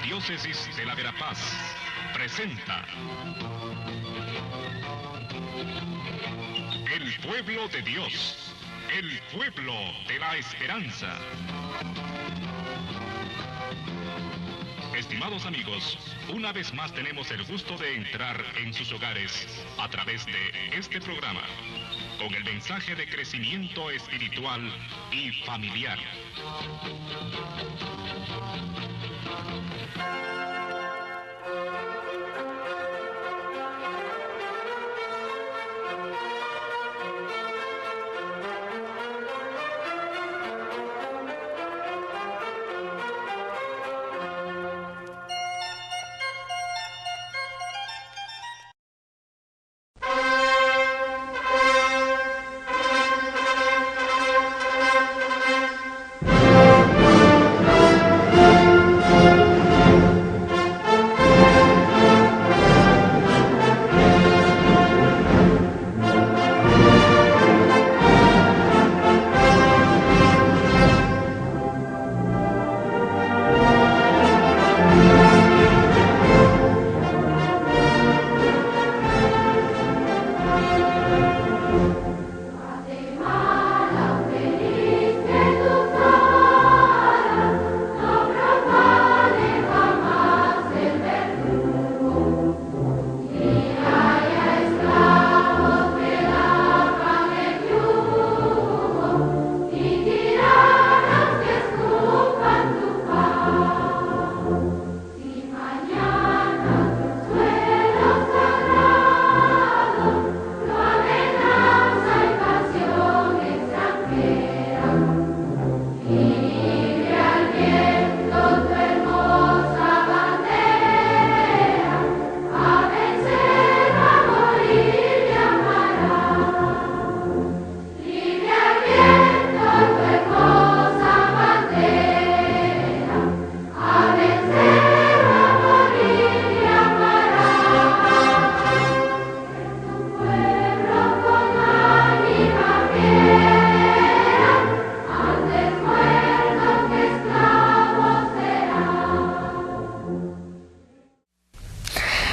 Arquidiócesis de la Verapaz presenta El Pueblo de Dios, el pueblo de la esperanza. Estimados amigos, una vez más tenemos el gusto de entrar en sus hogares a través de este programa, con el mensaje de crecimiento espiritual y familiar.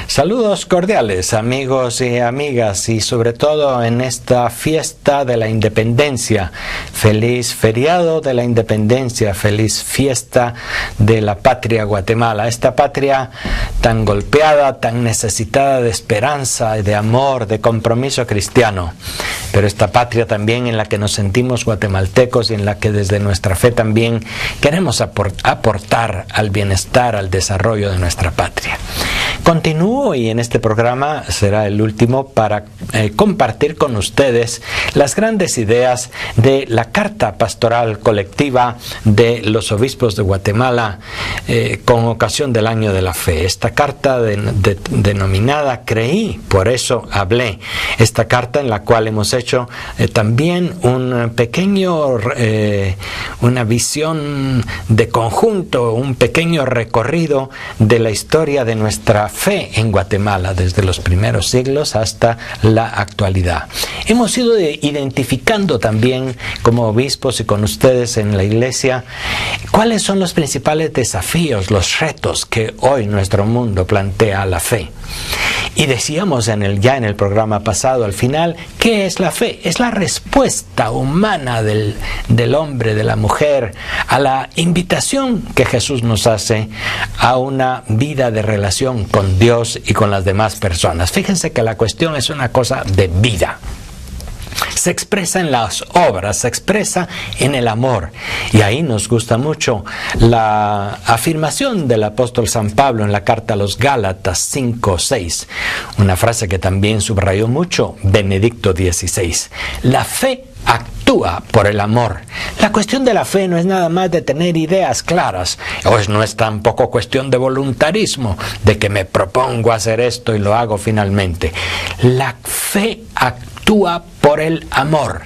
Saludos cordiales, amigos y amigas, y sobre todo en esta fiesta de la independencia. Feliz feriado de la independencia, feliz fiesta de la patria Guatemala. Esta patria tan golpeada, tan necesitada de esperanza, de amor, de compromiso cristiano. Pero esta patria también en la que nos sentimos guatemaltecos y en la que desde nuestra fe también queremos aportar al bienestar, al desarrollo de nuestra patria. Continúo y en este programa será el último para compartir con ustedes las grandes ideas de la Carta Pastoral Colectiva de los Obispos de Guatemala con ocasión del Año de la Fe. Esta carta denominada Creí, por eso hablé. Esta carta en la cual hemos hecho también un pequeño, una visión de conjunto, un pequeño recorrido de la historia de nuestra fe en Guatemala, desde los primeros siglos hasta la actualidad. Hemos ido identificando también como obispos y con ustedes en la Iglesia cuáles son los principales desafíos, los retos que hoy nuestro mundo plantea a la fe. Y decíamos ya en el programa pasado, al final, ¿qué es la fe? Es la respuesta humana del hombre, de la mujer, a la invitación que Jesús nos hace a una vida de relación con Dios y con las demás personas. Fíjense que la cuestión es una cosa de vida. Se expresa en las obras, se expresa en el amor. Y ahí nos gusta mucho la afirmación del apóstol San Pablo en la carta a los Gálatas 5:6. Una frase que también subrayó mucho Benedicto XVI. La fe actúa por el amor. La cuestión de la fe no es nada más de tener ideas claras, o no es tampoco cuestión de voluntarismo, de que me propongo hacer esto y lo hago finalmente. La fe actúa por el amor.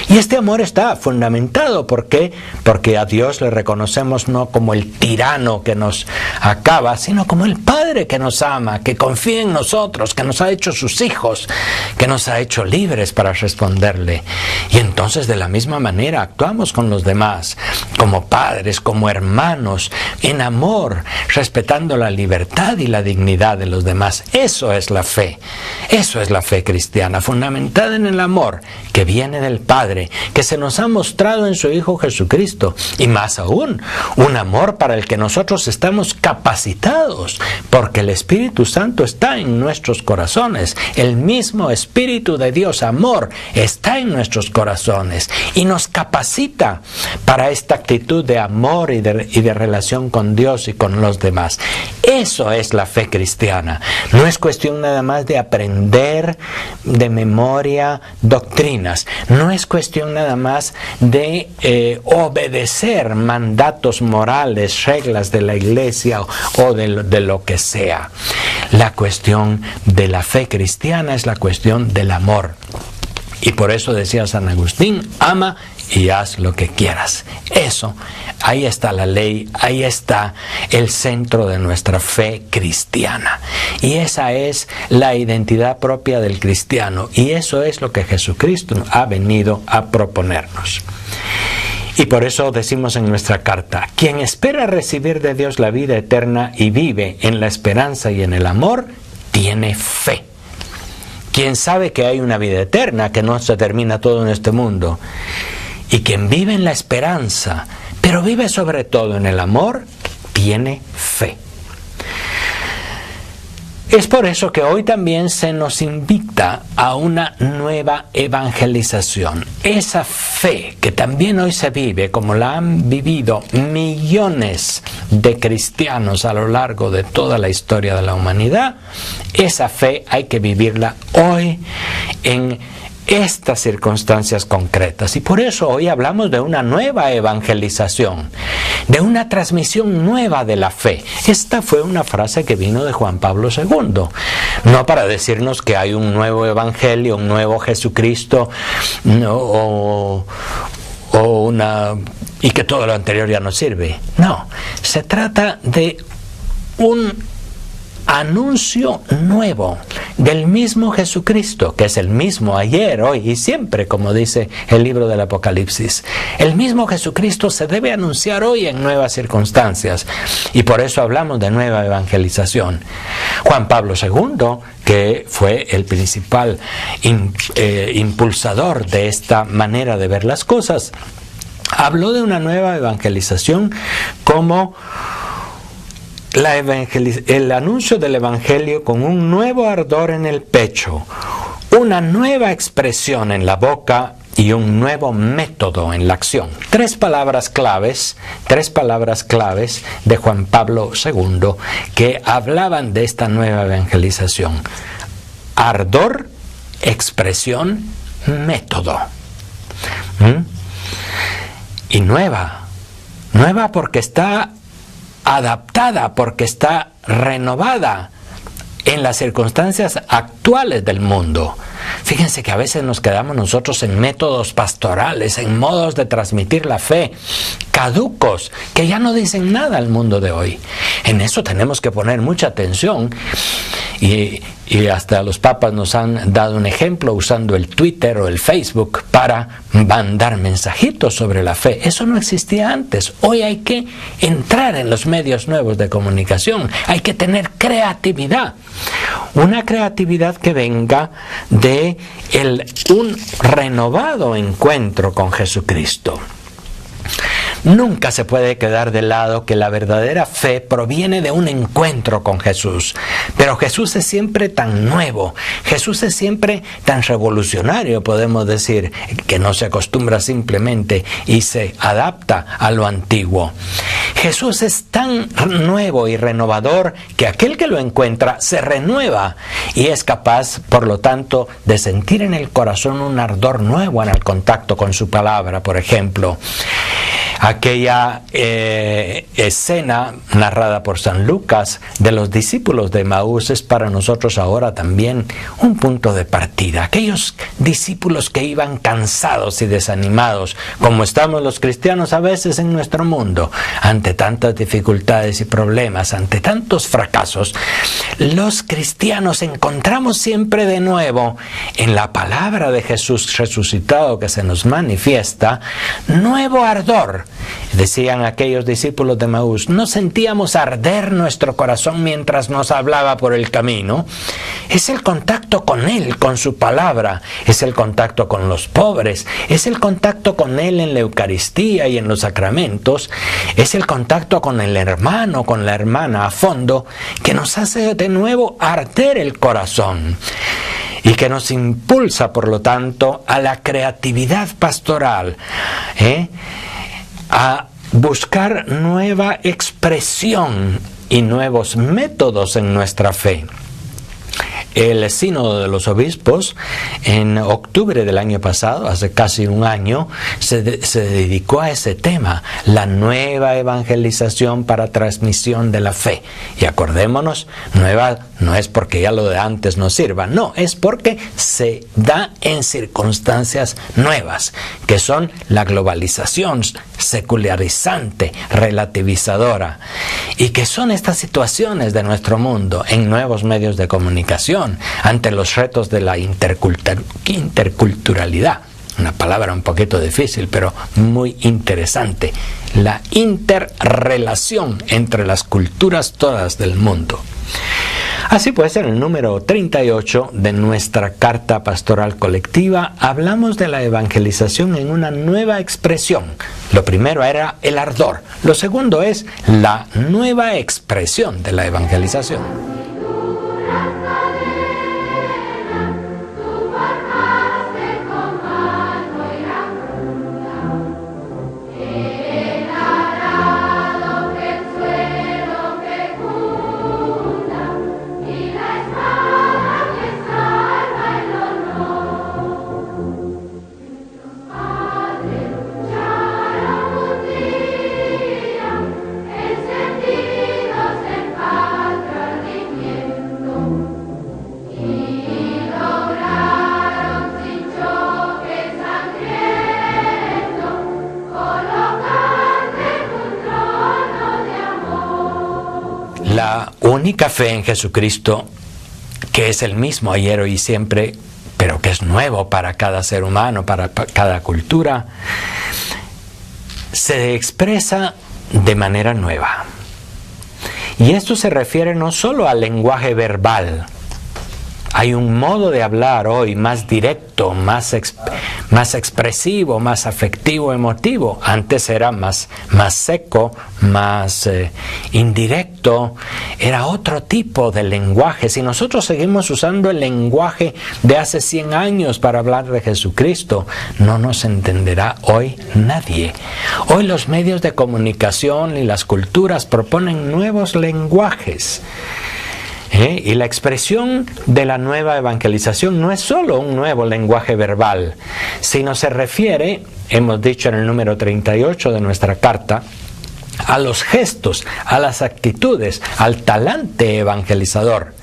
Y este amor está fundamentado, ¿por qué? Porque a Dios le reconocemos no como el tirano que nos acaba, sino como el Padre que nos ama, que confía en nosotros, que nos ha hecho sus hijos, que nos ha hecho libres para responderle. Y entonces de la misma manera actuamos con los demás, como padres, como hermanos, en amor, respetando la libertad y la dignidad de los demás. Eso es la fe. Eso es la fe cristiana, fundamentada en el amor que viene del Padre, que se nos ha mostrado en su Hijo Jesucristo. Y más aún, un amor para el que nosotros estamos capacitados, porque el Espíritu Santo está en nuestros corazones. El mismo Espíritu de Dios, amor, está en nuestros corazones y nos capacita para esta actitud de amor y de relación con Dios y con los demás. Eso es la fe cristiana. No es cuestión nada más de aprender de memoria doctrinas. No es cuestión nada más de obedecer mandatos morales, reglas de la iglesia o de lo que sea. La cuestión de la fe cristiana es la cuestión del amor. Y por eso decía San Agustín, ama y haz lo que quieras. Eso, ahí está la ley, ahí está el centro de nuestra fe cristiana. Y esa es la identidad propia del cristiano. Y eso es lo que Jesucristo ha venido a proponernos. Y por eso decimos en nuestra carta, quien espera recibir de Dios la vida eterna y vive en la esperanza y en el amor, tiene fe. Quien sabe que hay una vida eterna, que no se termina todo en este mundo, y quien vive en la esperanza, pero vive sobre todo en el amor, tiene fe. Es por eso que hoy también se nos invita a una nueva evangelización. Esa fe que también hoy se vive, como la han vivido millones de cristianos a lo largo de toda la historia de la humanidad, esa fe hay que vivirla hoy en estas circunstancias concretas. Y por eso hoy hablamos de una nueva evangelización, de una transmisión nueva de la fe. Esta fue una frase que vino de Juan Pablo II, no para decirnos que hay un nuevo evangelio, un nuevo Jesucristo, y que todo lo anterior ya no sirve. No, se trata de un anuncio nuevo del mismo Jesucristo, que es el mismo ayer, hoy y siempre, como dice el libro del Apocalipsis. El mismo Jesucristo se debe anunciar hoy en nuevas circunstancias, y por eso hablamos de nueva evangelización. Juan Pablo II, que fue el principal impulsador de esta manera de ver las cosas, habló de una nueva evangelización como el anuncio del Evangelio con un nuevo ardor en el pecho, una nueva expresión en la boca y un nuevo método en la acción. Tres palabras claves de Juan Pablo II que hablaban de esta nueva evangelización: ardor, expresión, método. Y nueva porque está adaptada, porque está renovada en las circunstancias actuales del mundo. Fíjense que a veces nos quedamos nosotros en métodos pastorales, en modos de transmitir la fe, caducos, que ya no dicen nada al mundo de hoy. En eso tenemos que poner mucha atención, y hasta los papas nos han dado un ejemplo usando el Twitter o el Facebook para mandar mensajitos sobre la fe. Eso no existía antes. Hoy hay que entrar en los medios nuevos de comunicación. Hay que tener creatividad. Una creatividad que venga de un renovado encuentro con Jesucristo. Nunca se puede quedar de lado que la verdadera fe proviene de un encuentro con Jesús. Pero Jesús es siempre tan nuevo, Jesús es siempre tan revolucionario, podemos decir, que no se acostumbra simplemente y se adapta a lo antiguo. Jesús es tan nuevo y renovador que aquel que lo encuentra se renueva y es capaz, por lo tanto, de sentir en el corazón un ardor nuevo en el contacto con su palabra, por ejemplo. aquella escena narrada por San Lucas de los discípulos de Emaús es para nosotros ahora también un punto de partida. Aquellos discípulos que iban cansados y desanimados, como estamos los cristianos a veces en nuestro mundo, ante tantas dificultades y problemas, ante tantos fracasos, los cristianos encontramos siempre de nuevo en la palabra de Jesús resucitado que se nos manifiesta, nuevo ardor. Decían aquellos discípulos de Emaús, no sentíamos arder nuestro corazón mientras nos hablaba por el camino. Es el contacto con Él, con su palabra, es el contacto con los pobres, es el contacto con Él en la Eucaristía y en los sacramentos, es el contacto con el hermano, con la hermana a fondo, que nos hace de nuevo arder el corazón y que nos impulsa, por lo tanto, a la creatividad pastoral, a buscar nueva expresión y nuevos métodos en nuestra fe. El Sínodo de los Obispos, en octubre del año pasado, hace casi un año, se dedicó a ese tema, la nueva evangelización para transmisión de la fe. Y acordémonos, nueva no es porque ya lo de antes no sirva, no, es porque se da en circunstancias nuevas, que son la globalización secularizante, relativizadora, y que son estas situaciones de nuestro mundo en nuevos medios de comunicación, ante los retos de la interculturalidad. Una palabra un poquito difícil, pero muy interesante. La interrelación entre las culturas todas del mundo. Así pues, en el número 38 de nuestra carta pastoral colectiva, hablamos de la evangelización en una nueva expresión. Lo primero era el ardor. Lo segundo es la nueva expresión de la evangelización. La única fe en Jesucristo, que es el mismo ayer, hoy y siempre, pero que es nuevo para cada ser humano, para cada cultura, se expresa de manera nueva. Y esto se refiere no solo al lenguaje verbal. Hay un modo de hablar hoy más directo, más expresivo, más afectivo, emotivo. Antes era más seco, más indirecto. Era otro tipo de lenguaje. Si nosotros seguimos usando el lenguaje de hace 100 años para hablar de Jesucristo, no nos entenderá hoy nadie. Hoy los medios de comunicación y las culturas proponen nuevos lenguajes. Y la expresión de la nueva evangelización no es solo un nuevo lenguaje verbal, sino se refiere, hemos dicho en el número 38 de nuestra carta, a los gestos, a las actitudes, al talante evangelizador.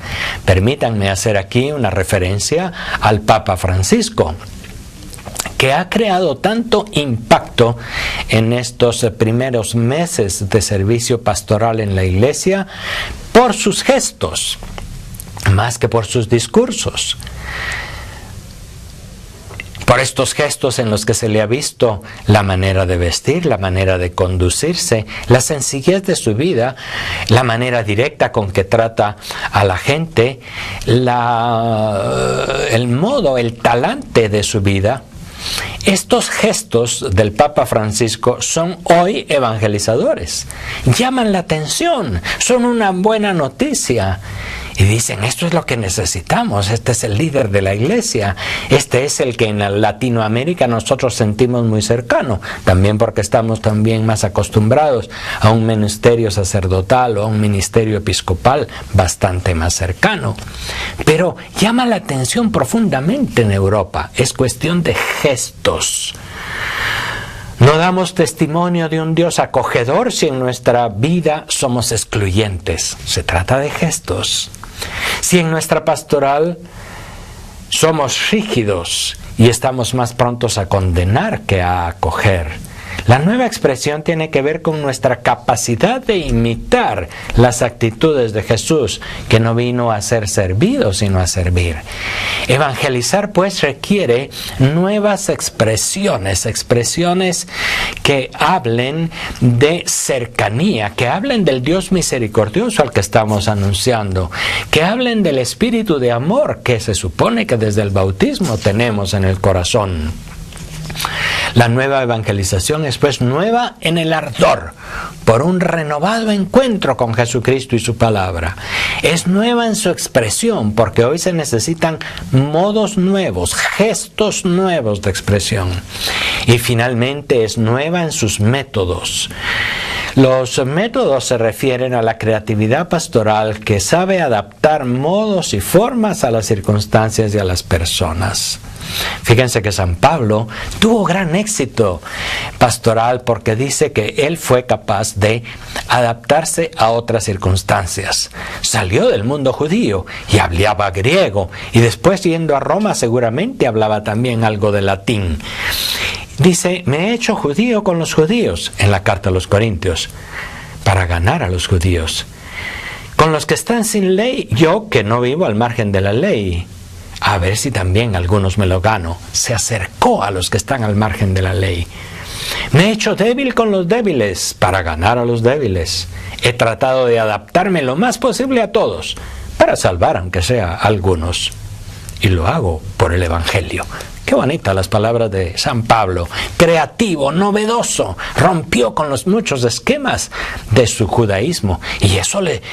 Permítanme hacer aquí una referencia al Papa Francisco, que ha creado tanto impacto en estos primeros meses de servicio pastoral en la Iglesia por sus gestos, más que por sus discursos. Por estos gestos en los que se le ha visto la manera de vestir, la manera de conducirse, la sencillez de su vida, la manera directa con que trata a la gente, el modo, el talante de su vida. Estos gestos del Papa Francisco son hoy evangelizadores, llaman la atención, son una buena noticia. Y dicen, esto es lo que necesitamos, este es el líder de la Iglesia, este es el que en Latinoamérica nosotros sentimos muy cercano, también porque estamos también más acostumbrados a un ministerio sacerdotal o a un ministerio episcopal bastante más cercano. Pero llama la atención profundamente en Europa, es cuestión de gestos. No damos testimonio de un Dios acogedor si en nuestra vida somos excluyentes. Se trata de gestos. Si en nuestra pastoral somos rígidos y estamos más prontos a condenar que a acoger. La nueva expresión tiene que ver con nuestra capacidad de imitar las actitudes de Jesús, que no vino a ser servido, sino a servir. Evangelizar, pues, requiere nuevas expresiones que hablen de cercanía, que hablen del Dios misericordioso al que estamos anunciando, que hablen del espíritu de amor que se supone que desde el bautismo tenemos en el corazón. La nueva evangelización es pues nueva en el ardor por un renovado encuentro con Jesucristo y su palabra. Es nueva en su expresión porque hoy se necesitan modos nuevos, gestos nuevos de expresión. Y finalmente es nueva en sus métodos. Los métodos se refieren a la creatividad pastoral que sabe adaptar modos y formas a las circunstancias y a las personas. Fíjense que San Pablo tuvo gran éxito pastoral porque dice que él fue capaz de adaptarse a otras circunstancias. Salió del mundo judío y hablaba griego, y después yendo a Roma seguramente hablaba también algo de latín. Dice, me he hecho judío con los judíos, en la carta a los Corintios, para ganar a los judíos. Con los que están sin ley, yo que no vivo al margen de la ley, a ver si también algunos me lo gano. Se acercó a los que están al margen de la ley. Me he hecho débil con los débiles para ganar a los débiles. He tratado de adaptarme lo más posible a todos para salvar aunque sea a algunos. Y lo hago por el Evangelio. Qué bonitas las palabras de San Pablo. Creativo, novedoso, rompió con los muchos esquemas de su judaísmo. Y eso le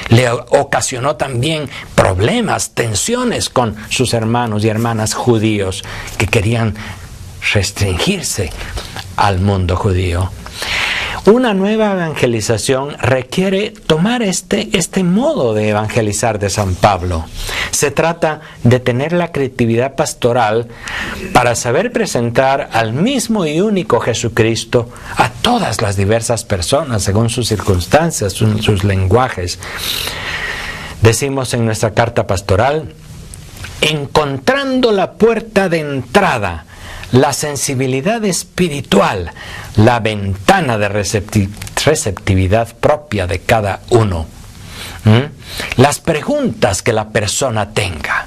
ocasionó también problemas, tensiones con sus hermanos y hermanas judíos que querían restringirse al mundo judío. Una nueva evangelización requiere tomar este modo de evangelizar de San Pablo. Se trata de tener la creatividad pastoral para saber presentar al mismo y único Jesucristo a todas las diversas personas según sus circunstancias, sus lenguajes. Decimos en nuestra carta pastoral, encontrando la puerta de entrada, la sensibilidad espiritual, la ventana de receptividad propia de cada uno. Las preguntas que la persona tenga.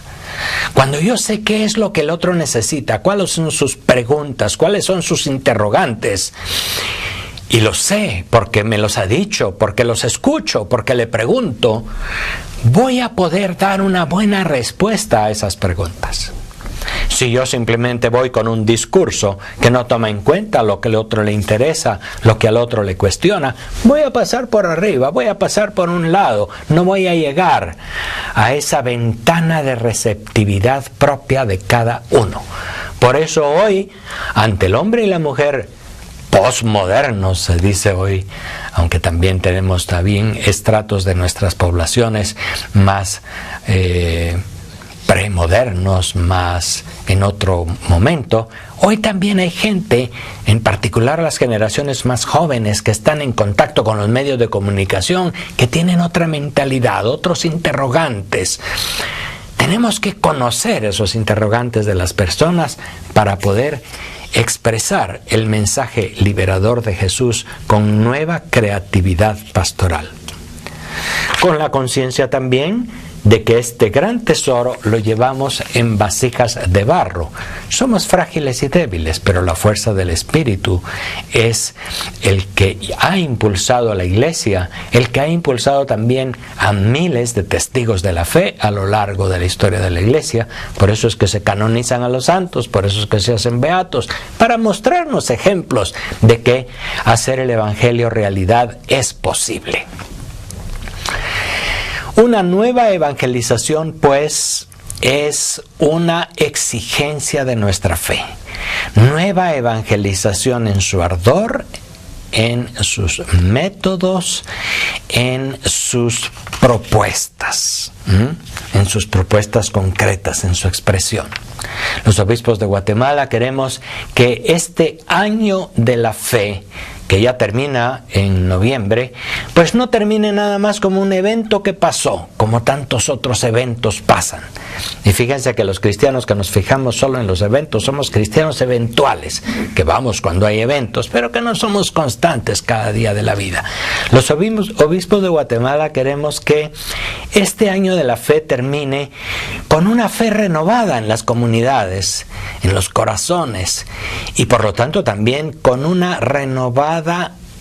Cuando yo sé qué es lo que el otro necesita, cuáles son sus preguntas, cuáles son sus interrogantes, y lo sé porque me los ha dicho, porque los escucho, porque le pregunto, voy a poder dar una buena respuesta a esas preguntas. Si yo simplemente voy con un discurso que no toma en cuenta lo que al otro le interesa, lo que al otro le cuestiona, voy a pasar por arriba, voy a pasar por un lado, no voy a llegar a esa ventana de receptividad propia de cada uno. Por eso hoy, ante el hombre y la mujer posmodernos, se dice hoy, aunque también tenemos estratos de nuestras poblaciones más premodernos, más en otro momento. Hoy también hay gente, en particular las generaciones más jóvenes que están en contacto con los medios de comunicación, que tienen otra mentalidad, otros interrogantes. Tenemos que conocer esos interrogantes de las personas para poder expresar el mensaje liberador de Jesús con nueva creatividad pastoral. Con la conciencia también de que este gran tesoro lo llevamos en vasijas de barro. Somos frágiles y débiles, pero la fuerza del Espíritu es el que ha impulsado a la Iglesia, el que ha impulsado también a miles de testigos de la fe a lo largo de la historia de la Iglesia. Por eso es que se canonizan a los santos, por eso es que se hacen beatos, para mostrarnos ejemplos de que hacer el Evangelio realidad es posible. Una nueva evangelización, pues, es una exigencia de nuestra fe. Nueva evangelización en su ardor, en sus métodos, en sus propuestas. en sus propuestas concretas, en su expresión. Los obispos de Guatemala queremos que este año de la fe, que ya termina en noviembre, pues no termine nada más como un evento que pasó, como tantos otros eventos pasan. Y fíjense que los cristianos que nos fijamos solo en los eventos, somos cristianos eventuales, que vamos cuando hay eventos, pero que no somos constantes cada día de la vida. Los obispos de Guatemala queremos que este año de la fe termine con una fe renovada en las comunidades, en los corazones, y por lo tanto también con una renovada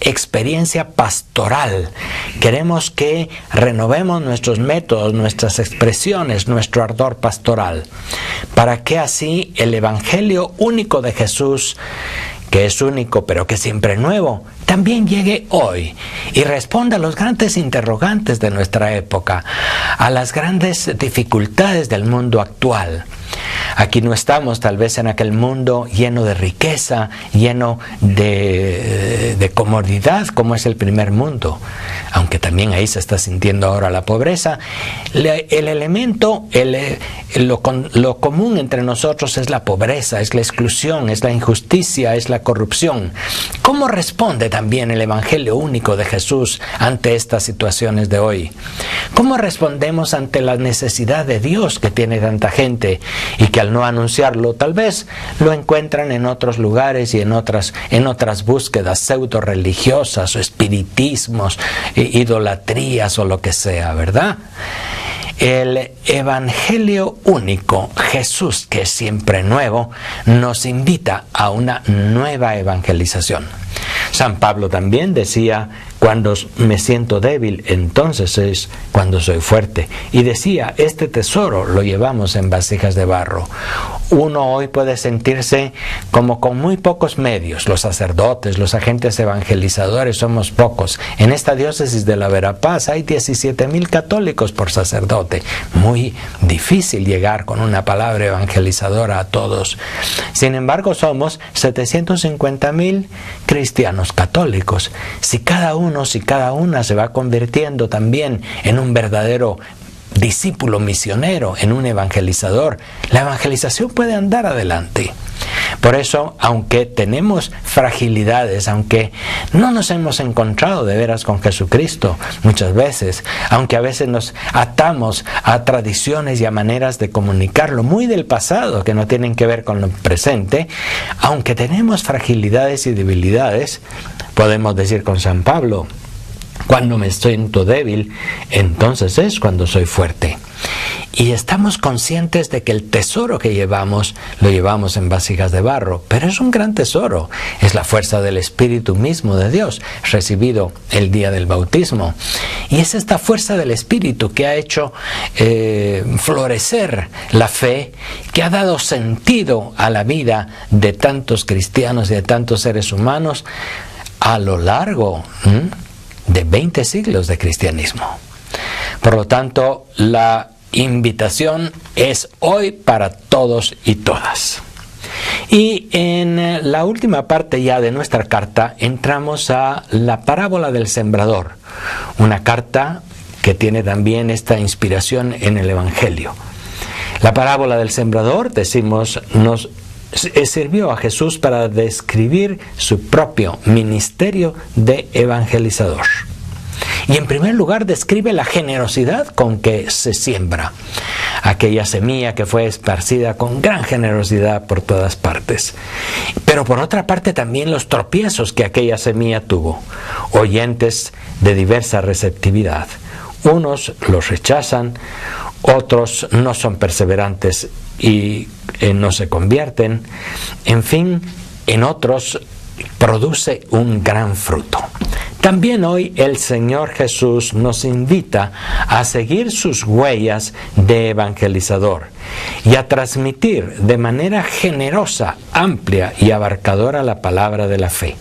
experiencia pastoral. Queremos que renovemos nuestros métodos, nuestras expresiones, nuestro ardor pastoral, para que así el Evangelio único de Jesús, que es único pero que siempre nuevo, también llegue hoy y responda a los grandes interrogantes de nuestra época, a las grandes dificultades del mundo actual. Aquí no estamos tal vez en aquel mundo lleno de riqueza, lleno de comodidad como es el primer mundo, aunque también ahí se está sintiendo ahora la pobreza. El elemento, lo común entre nosotros es la pobreza, es la exclusión, es la injusticia, es la corrupción. ¿Cómo responde también el Evangelio único de Jesús ante estas situaciones de hoy? ¿Cómo respondemos ante la necesidad de Dios que tiene tanta gente y que al no anunciarlo tal vez lo encuentran en otros lugares y en otras búsquedas pseudo religiosas o espiritismos, idolatrías o lo que sea, ¿verdad? El Evangelio único, Jesús, que es siempre nuevo, nos invita a una nueva evangelización. San Pablo también decía: cuando me siento débil, entonces es cuando soy fuerte. Y decía, este tesoro lo llevamos en vasijas de barro. Uno hoy puede sentirse como con muy pocos medios. Los sacerdotes, los agentes evangelizadores somos pocos. En esta diócesis de la Verapaz hay 17,000 católicos por sacerdote. Muy difícil llegar con una palabra evangelizadora a todos. Sin embargo, somos 750,000 cristianos católicos. Si cada una se va convirtiendo también en un verdadero discípulo misionero, en un evangelizador, la evangelización puede andar adelante. Por eso, aunque tenemos fragilidades, aunque no nos hemos encontrado de veras con Jesucristo muchas veces, aunque a veces nos atamos a tradiciones y a maneras de comunicarlo muy del pasado que no tienen que ver con lo presente, aunque tenemos fragilidades y debilidades, podemos decir con San Pablo: cuando me siento débil, entonces es cuando soy fuerte. Y estamos conscientes de que el tesoro que llevamos, lo llevamos en vasijas de barro, pero es un gran tesoro. Es la fuerza del Espíritu mismo de Dios, recibido el día del bautismo. Y es esta fuerza del Espíritu que ha hecho florecer la fe, que ha dado sentido a la vida de tantos cristianos y de tantos seres humanos a lo largo de 20 siglos de cristianismo. Por lo tanto, la invitación es hoy para todos y todas. Y en la última parte ya de nuestra carta entramos a la parábola del sembrador, una carta que tiene también esta inspiración en el Evangelio. La parábola del sembrador, decimos, nos sirvió a Jesús para describir su propio ministerio de evangelizador. Y en primer lugar describe la generosidad con que se siembra aquella semilla que fue esparcida con gran generosidad por todas partes. Pero por otra parte también los tropiezos que aquella semilla tuvo, oyentes de diversa receptividad. Unos los rechazan, otros no son perseverantes y no se convierten. En fin, en otros produce un gran fruto. También hoy el Señor Jesús nos invita a seguir sus huellas de evangelizador y a transmitir de manera generosa, amplia y abarcadora la palabra de la fe,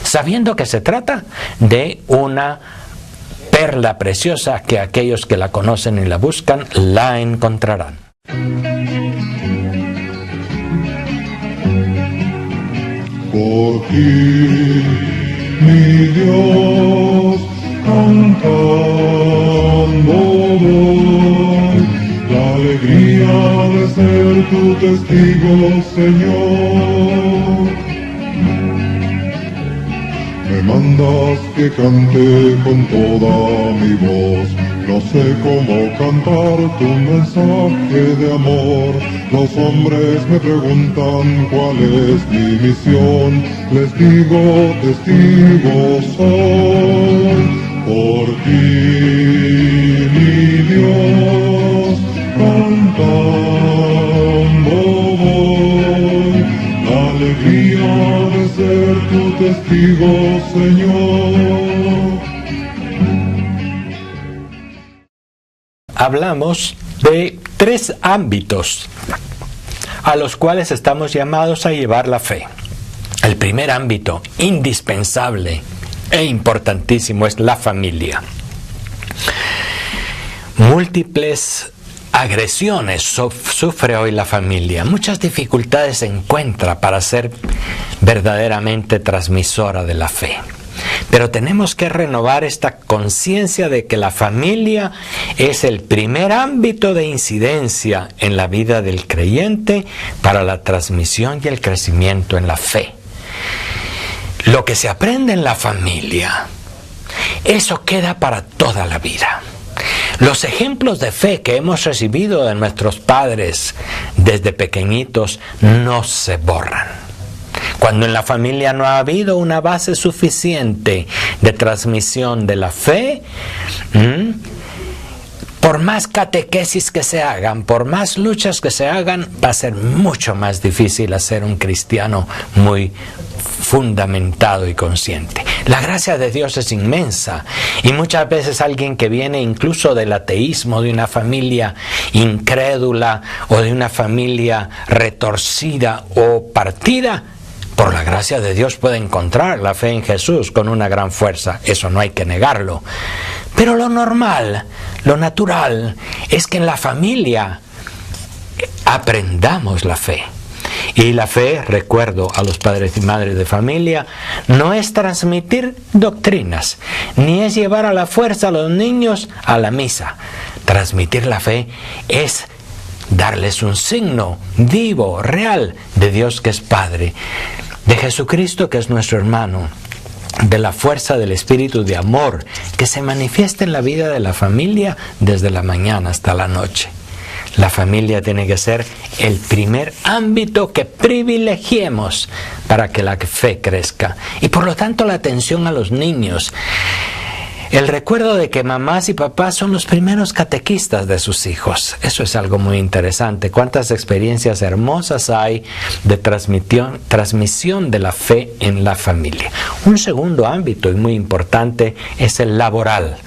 sabiendo que se trata de una perla preciosa que aquellos que la conocen y la buscan la encontrarán. Por ti, mi Dios, cantando voy, tu testigo, Señor. Me mandas que cante con toda mi voz. No sé cómo cantar tu mensaje de amor. Los hombres me preguntan cuál es mi misión. Les digo, testigo soy. Por ti, mi Dios, cantando voy. La alegría de ser tu testigo, Señor. Hablamos de 3 ámbitos a los cuales estamos llamados a llevar la fe. El primer ámbito, indispensable e importantísimo, es la familia. Múltiples agresiones sufre hoy la familia. Muchas dificultades se encuentra para ser verdaderamente transmisora de la fe. Pero tenemos que renovar esta conciencia de que la familia es el primer ámbito de incidencia en la vida del creyente para la transmisión y el crecimiento en la fe. Lo que se aprende en la familia, eso queda para toda la vida. Los ejemplos de fe que hemos recibido de nuestros padres desde pequeñitos no se borran. Cuando en la familia no ha habido una base suficiente de transmisión de la fe, por más catequesis que se hagan, por más luchas que se hagan, va a ser mucho más difícil hacer un cristiano muy fundamentado y consciente. La gracia de Dios es inmensa y muchas veces alguien que viene incluso del ateísmo, de una familia incrédula o de una familia retorcida o partida, por la gracia de Dios puede encontrar la fe en Jesús con una gran fuerza. Eso no hay que negarlo. Pero lo normal, lo natural, es que en la familia aprendamos la fe. Y la fe, recuerdo a los padres y madres de familia, no es transmitir doctrinas, ni es llevar a la fuerza a los niños a la misa. Transmitir la fe es darles un signo vivo, real, de Dios que es Padre, de Jesucristo que es nuestro hermano, de la fuerza del Espíritu de amor que se manifiesta en la vida de la familia desde la mañana hasta la noche. La familia tiene que ser el primer ámbito que privilegiemos para que la fe crezca. Y por lo tanto la atención a los niños. El recuerdo de que mamás y papás son los primeros catequistas de sus hijos. Eso es algo muy interesante. Cuántas experiencias hermosas hay de transmisión de la fe en la familia. Un segundo ámbito y muy importante es el laboral.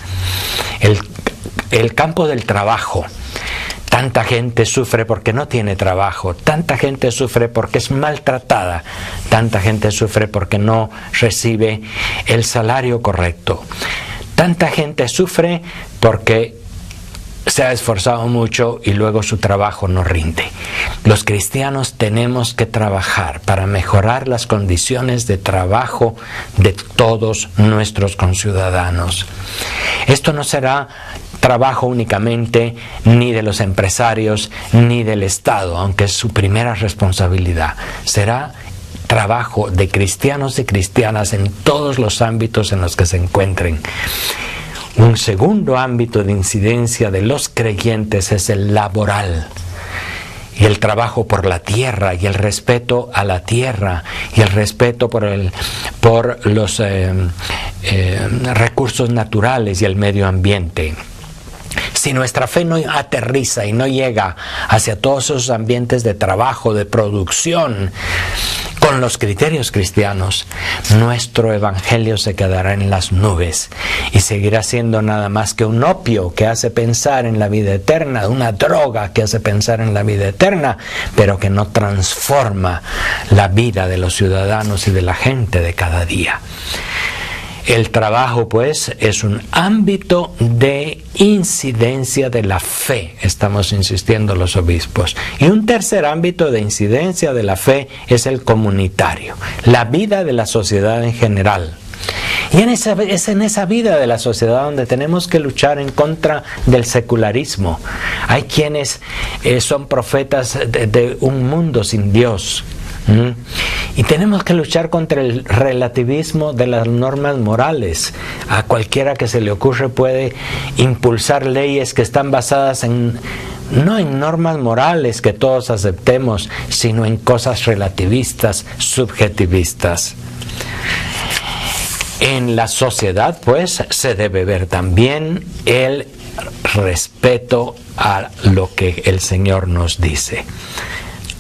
El campo del trabajo. Tanta gente sufre porque no tiene trabajo, tanta gente sufre porque es maltratada, tanta gente sufre porque no recibe el salario correcto, tanta gente sufre porque se ha esforzado mucho y luego su trabajo no rinde. Los cristianos tenemos que trabajar para mejorar las condiciones de trabajo de todos nuestros conciudadanos. Esto no será trabajo únicamente ni de los empresarios ni del Estado, aunque es su primera responsabilidad. Será trabajo de cristianos y cristianas en todos los ámbitos en los que se encuentren. Un segundo ámbito de incidencia de los creyentes es el laboral. Y el trabajo por la tierra y el respeto a la tierra y el respeto por los recursos naturales y el medio ambiente. Si nuestra fe no aterriza y no llega hacia todos esos ambientes de trabajo, de producción, con los criterios cristianos, nuestro evangelio se quedará en las nubes y seguirá siendo nada más que un opio que hace pensar en la vida eterna, una droga que hace pensar en la vida eterna, pero que no transforma la vida de los ciudadanos y de la gente de cada día. El trabajo, pues, es un ámbito de incidencia de la fe, estamos insistiendo los obispos. Y un tercer ámbito de incidencia de la fe es el comunitario, la vida de la sociedad en general. Y es en esa vida de la sociedad donde tenemos que luchar en contra del secularismo. Hay quienes son profetas de un mundo sin Dios. Y tenemos que luchar contra el relativismo de las normas morales. A cualquiera que se le ocurre puede impulsar leyes que están basadas no en normas morales que todos aceptemos, sino en cosas relativistas, subjetivistas. En la sociedad, pues, se debe ver también el respeto a lo que el Señor nos dice.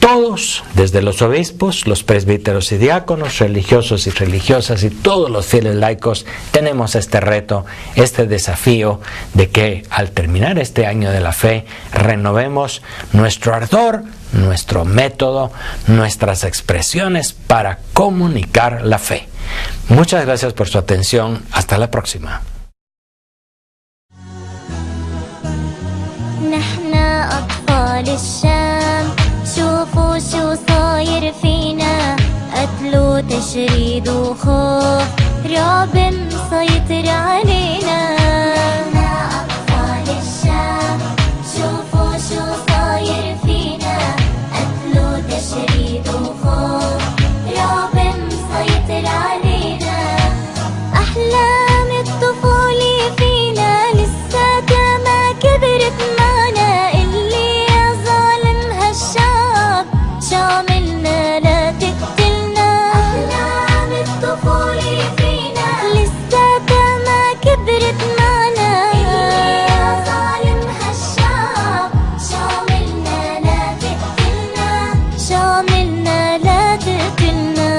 Todos, desde los obispos, los presbíteros y diáconos, religiosos y religiosas y todos los fieles laicos, tenemos este reto, este desafío de que al terminar este año de la fe, renovemos nuestro ardor, nuestro método, nuestras expresiones para comunicar la fe. Muchas gracias por su atención. Hasta la próxima. شوفوا شو صاير فينا قتل وتشريد وخوف رعب مسيطر علينا احنا أطفال الشام شوفوا شو صاير فينا قتل وتشريد وخوف رعب مسيطر علينا أحلام الطفولة فينا لساتها ما كبرت معنا اللي يا ظالم هالشعب شاملنا لا تقتلنا أحلام الطفولة فينا لساتها ما كبرت معنا اللي يا ظالم هالشعب شاملنا لا تقتلنا شاملنا لا تقتلنا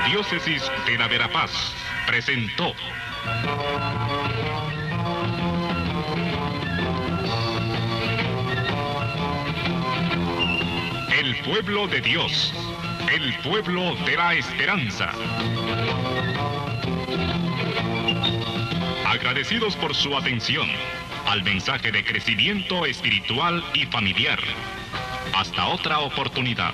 Diócesis de la Verapaz presentó El pueblo de Dios, el pueblo de la esperanza. Agradecidos por su atención al mensaje de crecimiento espiritual y familiar. Hasta otra oportunidad.